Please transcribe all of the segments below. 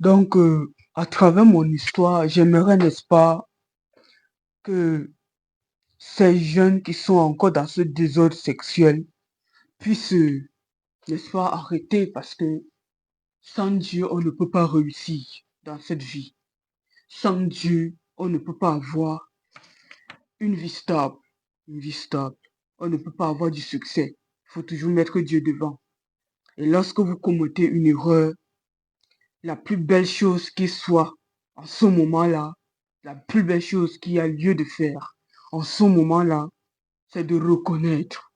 À travers mon histoire, j'aimerais, n'est-ce pas, que ces jeunes qui sont encore dans ce désordre sexuel puissent, n'est-ce pas, arrêter parce que sans Dieu, on ne peut pas réussir dans cette vie. Sans Dieu, on ne peut pas avoir une vie stable. Une vie stable. On ne peut pas avoir du succès. Il faut toujours mettre Dieu devant. Et lorsque vous commettez une erreur, la plus belle chose qui soit en ce moment-là, la plus belle chose qu'il y a lieu de faire en ce moment-là, c'est de reconnaître.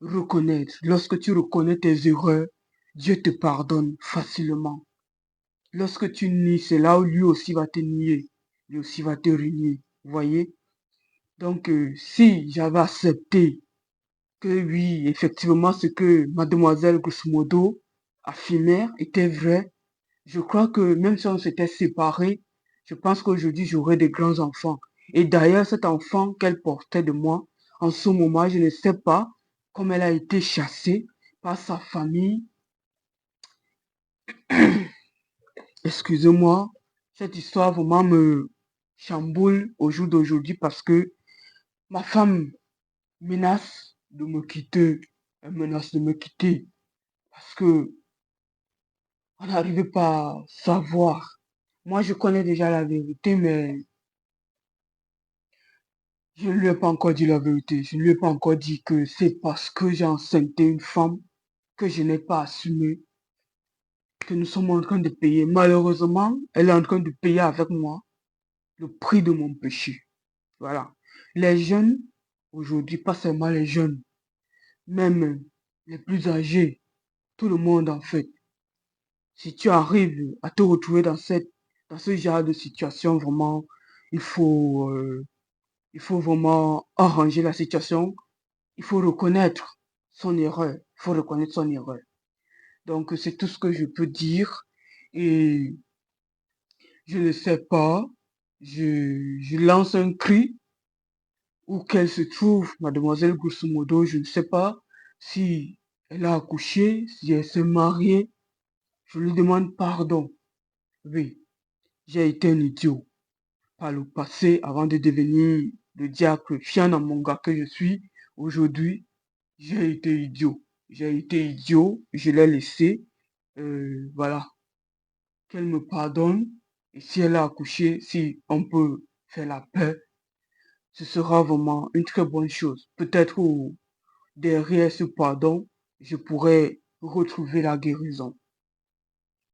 Reconnaître. Lorsque tu reconnais tes erreurs, Dieu te pardonne facilement. Lorsque tu nies, c'est là où lui aussi va te nier. Lui aussi va te renier. Vous voyez? Si j'avais accepté que oui, effectivement, ce que mademoiselle Grosso affirmait était vrai, je crois que même si on s'était séparés, je pense qu'aujourd'hui, j'aurais des grands enfants. Et d'ailleurs, cet enfant qu'elle portait de moi, en ce moment, je ne sais pas comment elle a été chassée par sa famille. Excusez-moi, cette histoire vraiment me chamboule au jour d'aujourd'hui parce que ma femme menace de me quitter. Elle menace de me quitter parce que on n'arrivait pas à savoir. Moi, je connais déjà la vérité, mais je ne lui ai pas encore dit la vérité. Je ne lui ai pas encore dit que c'est parce que j'ai enceinté une femme que je n'ai pas assumé, que nous sommes en train de payer. Malheureusement, elle est en train de payer avec moi le prix de mon péché. Voilà. Les jeunes, aujourd'hui, pas seulement les jeunes, même les plus âgés, tout le monde en fait. Si tu arrives à te retrouver dans ce genre de situation, vraiment, il faut, euh, il faut vraiment arranger la situation. Il faut reconnaître son erreur. Il faut reconnaître son erreur. C'est tout ce que je peux dire. Et je ne sais pas. Je lance un cri où qu'elle se trouve, mademoiselle grosso modo. Je ne sais pas si elle a accouché, si elle s'est mariée. Je lui demande pardon. Oui, j'ai été un idiot par le passé avant de devenir le diacre fiant dans mon gars que je suis. Aujourd'hui, j'ai été idiot. J'ai été idiot, je l'ai laissé. Voilà, qu'elle me pardonne. Et si elle a accouché, si on peut faire la paix, ce sera vraiment une très bonne chose. Peut-être derrière ce pardon, je pourrais retrouver la guérison.